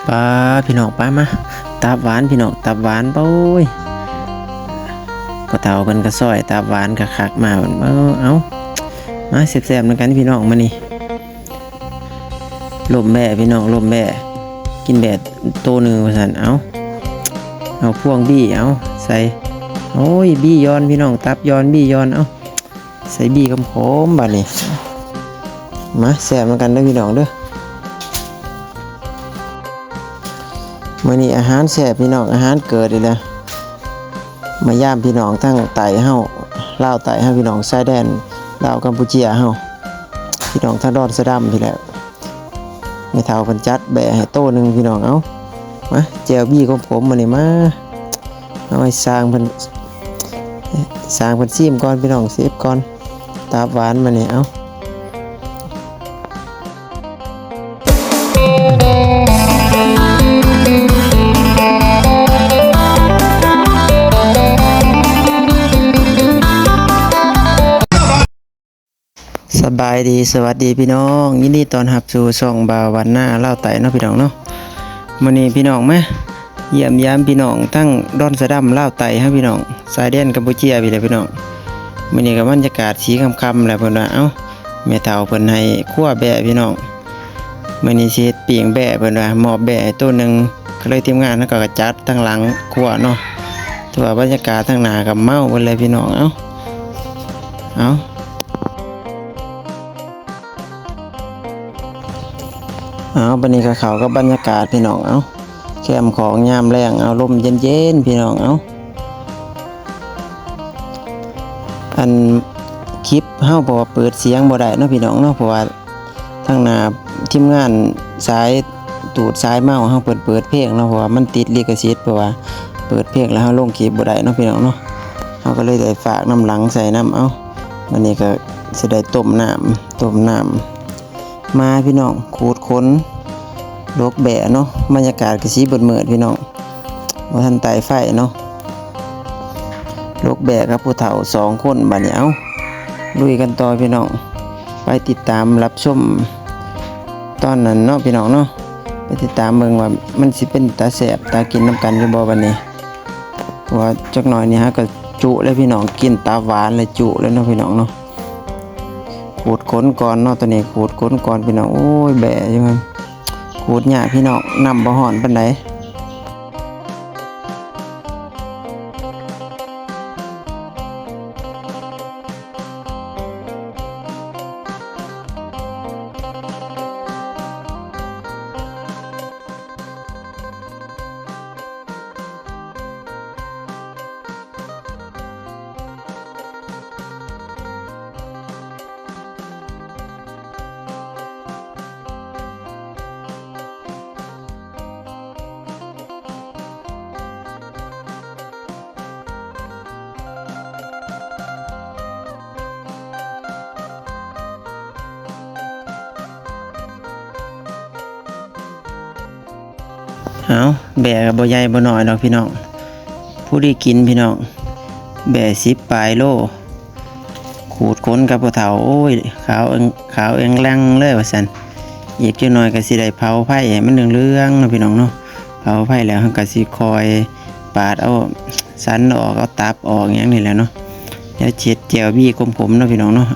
ป้าพี่น้องป้ามาตับหวานพี่น้องตับหวานปุ้ยพอเฒ่าเพิ่นก็ซอยตับหวานคักๆมาเอามาแซ่บๆเหมือนกันพี่น้องมานี่ลมแบ่พี่น้องลมแบ่กินแบ่โตนึงว่าซั่นเอาพวงบี้เอาใส่โอ้ยบี้ย้อนพี่น้องตับย้อนบี้ย้อนเอาใส่บี้ขมๆบัดนี้มาแซ่บเหมือนกันเด้อพี่น้องเด้อมื้อนี้อาหารแซ่บพี่น้องอาหารเกิดอีกแล้วมาย่ามพี่น้องทั้งไต่เฮาลาวไต่เฮาพี่น้องชายแดนลาวกัมพูชาเฮาพี่น้องทางดอนสะดำพี่แหละไม่เท่าเพิ่นจัดแบะให้โตนึงพี่น้องเอามาแจ่วบี้ของผมมื้อนี้มาเอาไว้สร้างเพิ่นซิมก่อนพี่น้องซิมก่อนตาหวานมื้อนี้เอาสบายดีสวัสดีพี่น้องยินดีต้อนรับสู่ช่องบ่าววันหน้าเล่าไต่เนาะพี่น้องเนาะมื้อนี้พี่น้องมาเยี่ยมยามพี่น้องทั้งดอนสะดำเล่าไต่ให้พี่น้องสายแดนกัมพูชาพี่แหละพี่น้องมื้อนี้ก็บรรยากาศสีค่ำๆแหละเพิ่นว่าแม่เฒ่าเพิ่นให้คั่วแบะพี่น้องมื้อนี้สิเฮ็ดปิ้งแบะเพิ่นว่ามอบแบะตัวนึงก็เลยทีมงานแล้วก็จัดทั้งหลังคั่วเนาะแต่ว่าบรรยากาศทั้งหน้าก็เมาเบิดเลยพี่น้องเอาบัดนี้ก็เข้ากับบรรยากาศพี่น้องแคมป์ของยามแรงลมเย็นๆพี่น้องอันคลิปเฮาเพราะว่าเปิดเสียงบ่ได้เนาะพี่น้องเนาะเพราะว่าทางหน้าทีมงานสายตูดสายเมาเฮาเปิดเพลงเนาะเพราะว่ามันติดลิขสิทธิ์เพราะว่าเปิดเพลงแล้วเฮาลงคลิปบ่ได้เนาะพี่น้องเนาะเฮาก็เลยได้ฝากน้ำหลังใส่น้ำวันนี้ก็สิได้ต้มน้ำมาพี่น้องขูดขนลกแบะเนาะบรรยากาศก็สีเบิดๆพี่น้องบ่ทันไต่ไฟเนาะลกแบะกับผู้เฒ่า2คนบัดนี้ลุยกันต่อพี่น้องไปติดตามรับชมตอนนั้นเนาะพี่น้องเนาะไปติดตามเบิ่งว่ามันสิเป็นตาแซ่บตากินน้ำกันอยู่บ่บัดนี้เพราะว่าจักหน่อยนี่ฮะก็จุเลยพี่น้องกินตาหวานเลยจุเลยเนาะพี่น้องเนาะขูดขนก่อนเนาะตัวนี้ขูดขนก่อนพี่น้องโอ้ยแบะอยู่มันขูดหญ้าพี่น้องน้ำบ่ฮ้อนปานใดแบะก็บ่ใหญ่บ่น้อยดอกพี่น้องผู้ที่กินพี่น้องแบะ10ปลายโลขูดขนกับผู้เฒ่าโอ้ยขาวเองแรงเลยว่าซั่นอีกจักหน่อยก็สิได้เผาไผ่ให้มันเหลืองๆเนาะพี่น้องเนาะเผาไผ่แล้วเฮาก็สิคอยปาดเอาสันออกเอาตับออกอย่างนี้แหละเนาะแล้วเช็ดแจ่วบี้ขมๆเนาะพี่น้องเนาะ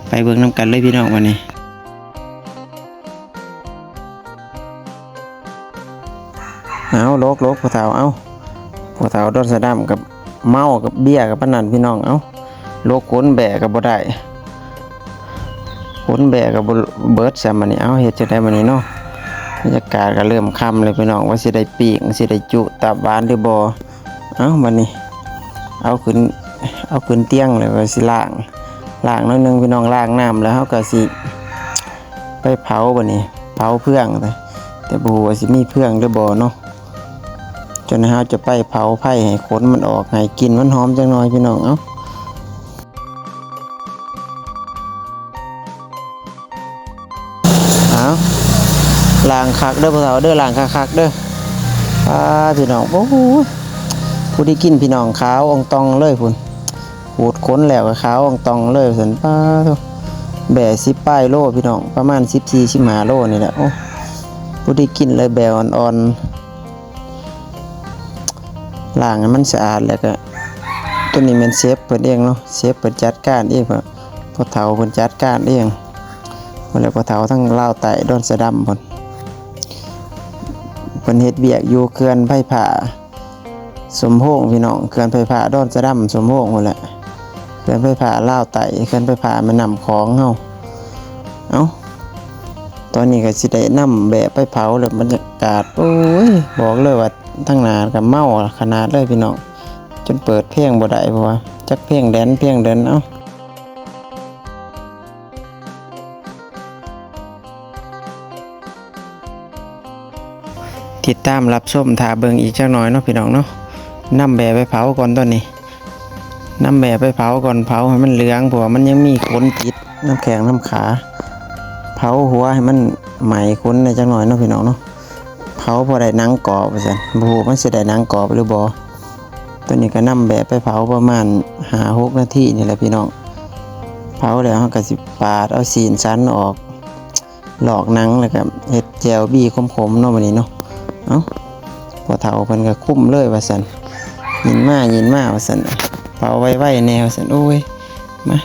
ไปเบิ่งนำกันเลยพี่น้องวันนี้ลกผู้เฒ่าผู้เฒ่าดอนสะดำกับเมากับเบี้ยกับปานนั้นพี่น้องลกขนแบะกับบ่ได้ขนแบะกับเบิดซะมื้อนี้เฮ็ดจังได๋มื้อนี้เนาะบรรยากาศก็เริ่มค่ำเลยพี่น้องว่าสิได้ปิ้งสิได้จุตับหวานหรือบ่บัดนี้เอาขึ้นเตียงแล้วก็สิล้างหน่อยนึงพี่น้องล้างน้ำแล้วเฮาก็สิไปเผาบัดนี้เผาเฟืองแต่บ่ฮู้ว่าสิมีเฟืองหรือบ่เนาะจนเฮาจะไปเผาไผ่ให้ขนมันออกให้กลิ่นมันหอมจังหน่อยพี่น้องล้างคักเด้อพ่อเฒ่าเด้อล้างคักๆเด้อพี่น้องโอ้โหผู้ที่กินพี่น้องขาวอ่องตองเลยพุ่นขูดขนแล้วก็ขาวอ่องตองเลยซั่นแบะ10ปลายโลพี่น้องประมาณ14-15โลนี่แหละโอ้ บ่ได้กินเลยแบบอ่อนๆล้างให้มันสะอาดแล้วก็ตัวนี้แม่นเชฟเพิ่นเองเนาะเชฟเพิ่นจัดการเองพ่อเฒ่าเพิ่นจัดการเองเพิ่นเลยพ่อเฒ่าทั้งลาวใต้ดอนสะดำเพิ่นเฮ็ดเวียกอยู่เขื่อนไผผาสมโพงพี่น้องเขื่อนไผผาดอนสะดำสมโพงพุ่นแหละเขื่อนไผผาลาวใต้เขื่อนไผผาแม่น้ำของเฮาเอ้าตอนนี้ก็สิได้นำแบบไปเผาแล้วบรรยากาศโอ้ยบอกเลยว่าทั้งหน้าก็เมาขนาดเลยพี่น้องจนเปิดเพลงบ่ได้เพราะว่าจักเพลงแดนเอ้าติดตามรับชมท่าเบิ่งอีกจักหน่อยเนาะพี่น้องเนาะนำแบบไปเผาก่อนตอนนี้นำแบบไปเผาก่อนเผาให้มันเหลืองเพราะว่ามันยังมีขนติดน้ำแข็งน้ำขาเผาหัวให้มันไหม้ขนในจักหน่อยเนาะพี่น้องเนาะเผาพอได้หนังกรอบว่าซั่นบ่ฮู้มันสิได้หนังกรอบหรือบ่ตัวนี้ก็นำแบบไปเผาประมาณ5-6 นาทีนี่แหละพี่น้องเผาแล้วเฮาก็สิปาดเอาศีลสันออกหลอกหนังแล้วก็เฮ็ดแจ่วบี้ขมๆเนาะบัดนี้เนาะเอ้าพอเฒ่าเพิ่นก็คุ้มเลยว่าซั่นยินมาว่าซั่นเผาไว้ๆแนวซั่นโอ้ยมา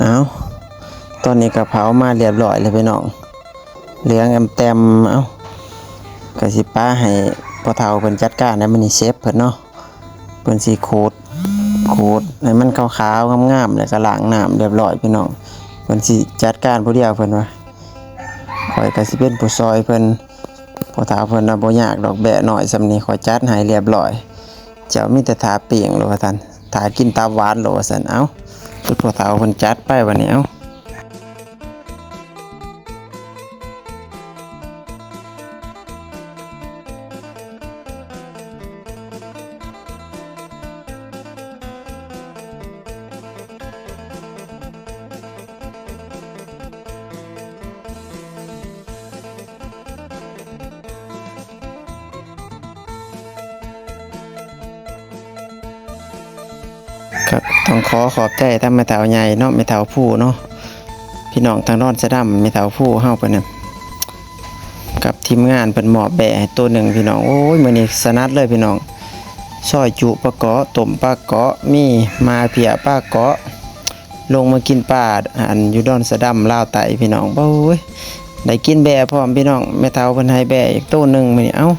เอาตอนนี้ก็เผามาเรียบร้อยแล้วพี่น้องเหลืองแต้มเอ้าก็สิป้าให้พ่อเฒ่าเพิ่นจัดการให้มันนี่เชฟเพิ่นเนาะเพิ่นสิขูดให้มันขาวๆงามๆแล้วก็ล้างน้ำเรียบร้อยพี่น้องเพิ่นสิจัดการผู้เดียวเพิ่นว่าข้อยก็สิเป็นผู้ซอยเพิ่นพ่อเฒ่าเพิ่นน่ะบ่ยากดอกแบะน้อยซำนี้ข้อยจัดให้เรียบร้อยเจ้ามีแต่ทาเปียงโลว่าซั่นทากินตับหวานโลว่าซั่นเอ้าคือพ่อเฒ่าเพิ่นจัดไปบัดนี้เอ้าครับต้องขอบใจทางแม่เฒ่าใหญ่เนาะแม่เฒ่าผู้เนาะพี่น้องทางดอนสะดำแม่เฒ่าผู้เฮาเพิ่นน่ะกับทีมงานเพิ่นมอบแบะให้ตัวหนึ่งพี่น้องโอ้ยมื้อนี้สนัดเลยพี่น้องซอยจุปลาเกาะต้มปลาเกาะมีมาเพียปลาเกาะลงมากินปลาอันอยู่ดอนสะดำลาวไตพี่น้องโอ้ยได้กินแบะพร้อมพี่น้องแม่เฒ่าเพิ่นให้แบะอีกตัวหนึงมื้อนี้เอ้า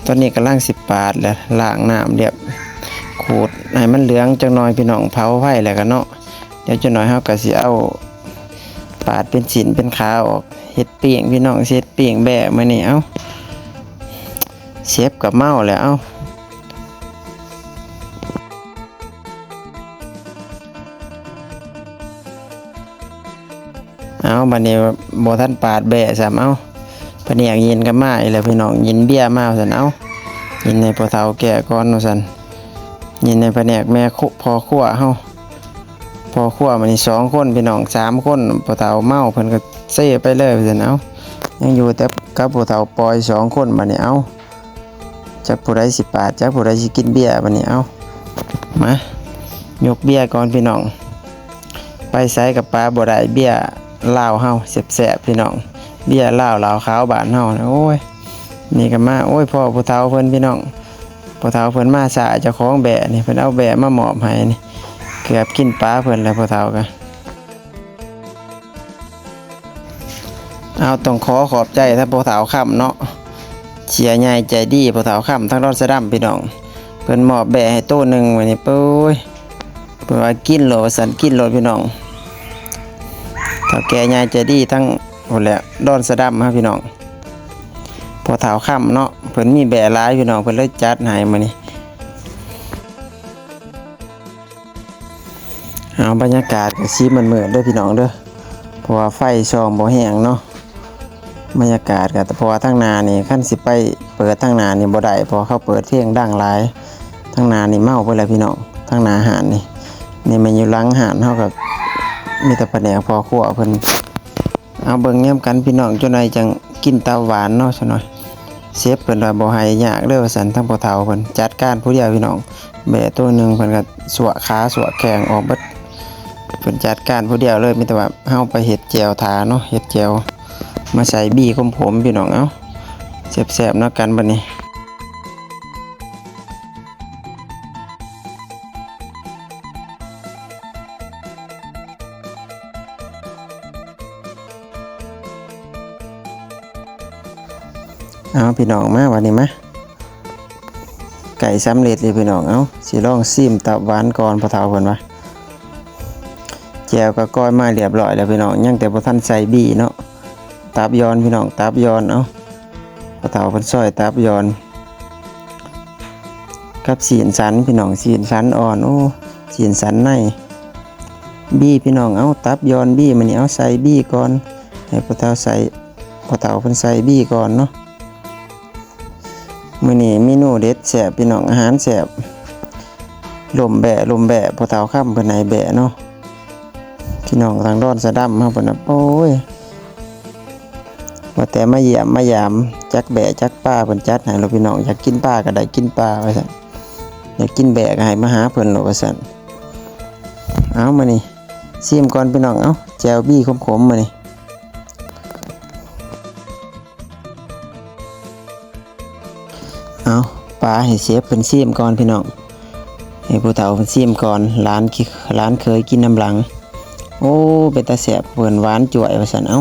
ตอนนี้กำลังสิปาดแล้วล้างน้ำเรียบขูดให้มันเหลืองจังหน่อยพี่น้องเผาไว้แล้วก็เนาะเดี๋ยวจังหน่อยเฮาก็สิเอาปาดเป็นชิ้นเป็นขาออกเฮ็ดเปียงพี่น้องเฮ็ดเปียงแบะมื้อนี้เอ้าเชฟกับเมาแล้วเอ้าบัดนี้บ่ทันปาดแบะซ้ำเอ้าเพิ่นอยากยินกับมาอีแล้วพี่น้องยินเบียร์มาซั่นเอ้ายินให้พ่อเฒ่าแก่ก่อนว่าซั่นยินในแผนกแม่พ่อครัวเฮาพ่อครัวมันนี่2คนพี่น้อง3คนพ่อเฒ่าเมาเพิ่นก็เซ่ไปเลยว่าซั่นเอ้ายังอยู่แต่กับพ่อเฒ่าปอย2คนบัดนี้เอ้าจักผู้ใดสิปาดจักผู้ใดสิกินเบียร์บัดนี้เอ้ามายกเบียร์ก่อนพี่น้องไปไสกับปลาบ่ได้เบียร์ลาวเฮาแซ่บๆพี่น้องเบียร์ลาวขาวบ้านเฮาโอ้ยนี่ก็มาโอ้ยพ่อผู้เฒ่าเพิ่นพี่น้องพ่อเฒ่าเพิ่นมาสะเจ้าของแบะนี่เพิ่นเอาแบะมามอบให้นี่เกือบกินปลาเพิ่นแล้วพ่อเฒ่าก็เอาต้องขอบใจท่านพ่อเฒ่าค่ำเนาะเชียร์ใหญ่ใจดีพ่อเฒ่าค่ำทั้งดอนสะดำพี่น้องเพิ่นมอบแบะให้ตัวหนึงมื้อนี้ปุ้ยเพิ่นว่ากินโลสันกินโลพี่น้องเฒ่าแก่ใหญ่ใจดีทั้งพุ่นแหละดอนสะดำฮะพี่น้องพอเฒ่าค่ำเนาะเพิ่นมีแบะหลายพี่น้องเพิ่นเลยจัดให้มื้อนี้ เอาบรรยากาศก็สิมืดๆเด้อพี่น้องเด้อเพราะว่าไฟส่องบ่แห้งเนาะบรรยากาศก็เพราะว่าทางหน้านี่คันสิไปเปิดทางหน้านี่บ่ได้เพราะเขาเปิดเพลงดังหลายทางหน้านี่เมาไปแล้วพี่น้องทางหน้าอาหารนี่มันอยู่หลังอาหารเฮาก็มีแต่แผนกพอครัวเพิ่นเอาเบิ่งแย้มกันพี่น้องจังได๋จังกินตาหวานเนาะซะหน่อยเชฟเพิ่นว่าบ่ให้ยากเด้อว่าซั่นทั้งพ่อเฒ่าเพิ่นจัดการผู้เดียวพี่น้องแบะตัวหนึงเพิ่นก็สวะขาสวะแข้งออกเบิดเพิ่นจัดการผู้เดียวเลยมีแต่ว่าเฮาไปเฮ็ดแจ่วทาเนาะเฮ็ดแจ่วมาใส่บี้ของผมพี่น้องเอ้าแซ่บๆเนาะกันบัดนี้เอาพี่น้องมาวันนี้มาไก่สำเร็จเลยพี่น้องเอ้าสิลองซิมตับหวานก่อนพ่อเฒ่าเพิ่นว่าแจ่วก็ก้อยมาเรียบร้อยแล้วพี่น้องยังแต่บ่ทันใส่บี้เนาะตับยอนพี่น้องตับยอนเอ้าพ่อเฒ่าเพิ่นซอยตับยอนกับสีนสันพี่น้องสีนสันอ่อนโอ้สีนสันในบี้พี่น้องเอ้าตับยอนบี้มันนี่เอาใส่บี้ก่อนให้พ่อเฒ่าเพิ่นใส่บี้ก่อนเนาะมื้อนี้เมนูเด็ดแซ่บพี่น้องอาหารแซ่บลมแบะพ่อเฒ่าค่ำเพิ่นให้แบะเนาะพี่น้องทางดอนสะดำเฮาเพิ่นน่ะโอ้ยว่าแต่มาเยี่ยมมายามจักแบะจักป้าเพิ่นจัดให้เราพี่น้องอยากกินป้าก็ได้กินป้าว่าซั่นอยากกินแบะก็ให้มาหาเพิ่นโลว่าซั่นเอามานี่ซิมก่อนพี่น้องเอ้าแจ่วบี้ขมๆมานี่เอาปลาให้เชฟเพิ่นซิมก่อนพี่น้องให้ผู้เฒ่าเพิ่นซิมก่อนร้านเคยกินน้ำหลังโอ้เป็นตาแซ่บเพิ่นหวานจ่วยว่าซั่นเอ้า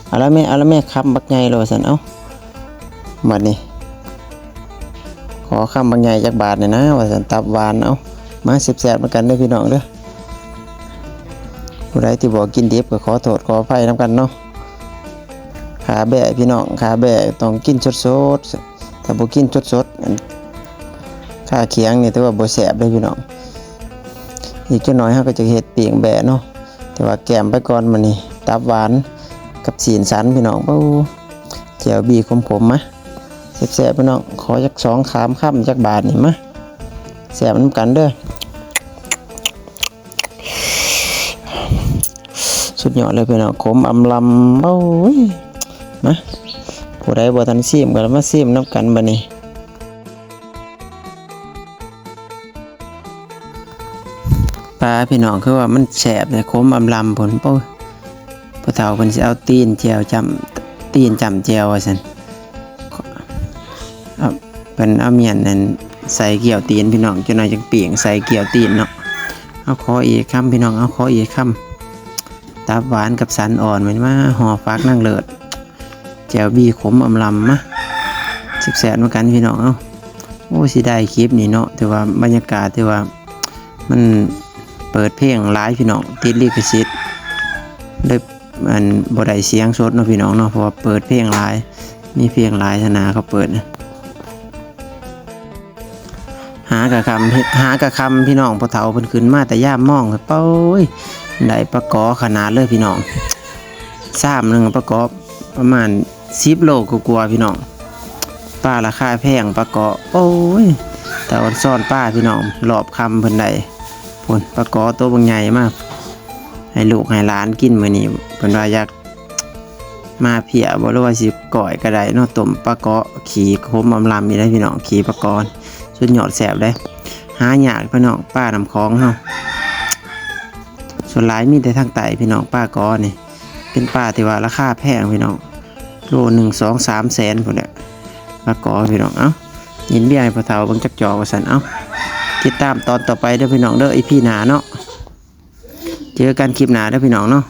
เอาละแม่คำบักใหญ่เลยว่าซั่นเอ้าบัดนี้ขอคำบางใหญ่จักบาทหน่อยนะว่าซั่นตับหวานเอ้ามาแซ่บๆเหมือนกันเด้อพี่น้องเด้อผู้ใดที่บอกกินดิบก็ขอโทษขออภัยนำกันเนาะขาแบะพี่น้องขาแบะต้องกินสดๆถ้าบ่กินสดๆขาเคียงนี่ถือว่าบ่แซ่บเด้อพี่น้องอีกจักหน่อยเฮาก็จะเฮ็ดปีกแบะเนาะแต่ว่าแกมไปก่อนมื้อนี้ตับหวานกับสีนสันพี่น้องเป้าแจ่วบี้ขมๆมาแซ่บๆพี่น้องขอจัก2ค่ำจักบาทนี่มาแซ่บนำกันเด้อสุดยอดเลยพี่น้องขมอำลำโอ้ยมาผู้ใดบ่ทันซิมก็มาซิมนำกันบัดนี้ปลาพี่น้องคือว่ามันแซ่บเลยขมอำลำพุ่นโป้พ่อเฒ่าเพิ่นสิเอาตีนแจ่วจำแจ่วว่าซั่นเอาเพิ่นเอาเมียนนั่นใส่เกี่ยวตีนพี่น้องจังหน่อยจังเปียงใส่เกี่ยวตีนเนาะเอาขออีกคำพี่น้องเอาขออีกคำตับหวานกับสันอ่อนมันมาห่อฟักนั่งเลิศแจ่วบี้ขมอำลำมาแซ่บๆเหมือนกันพี่น้องเอ้าโอ้สิได้คลิปนี่เนาะแต่ว่าบรรยากาศที่ว่ามันเปิดเพลงหลายพี่น้องติดลิขสิทธิ์เลยมันบ่ได้เสียงสดเนาะพี่น้องเนาะเพราะว่าเปิดเพลงหลายมีเพลงหลายธนาเขาเปิดหากะคำพี่น้องพ่อเฒ่าเพิ่นขึ้นมาแต่ย่ามมองเป้ยได้ปลากอขนาดเลยพี่น้อง3นึงปลากอประมาณ10 โลกว่าพี่น้องปลาราคาแพงปลากอโอ้ยแต่วันซ่อนป้าพี่น้องรอบคำเพิ่นได้พุ่นปลากอตัวบางใหญ่มากให้ลูกให้หลานกินมื้อนี้เพิ่นว่าอยากมาเพียบ่รู้ว่าสิก้อยก็ได้เนาะต้มปลากอขี่ขมอำลำนี่ได้พี่น้องขี่ปลากอสุดยอดแซ่บเลยหายากพี่น้องป้าน้ำคลองเฮาส่วนหลายมีแต่ทางใต้พี่น้องป้ากอนี่เป็นป้าที่ว่าราคาแพงพี่น้องโล1 2 3 แสนพุ่นแหละปลากอพี่น้องเอ้ายินเบี้ยให้พ่อเฒ่าเบิ่งจักจอว่าซั่นเอ้าติดตามตอนต่อไปเด้อพี่น้องเด้ออีพีหน้าเนาะเจอกันคลิปหน้าเด้อพี่น้องเนาะ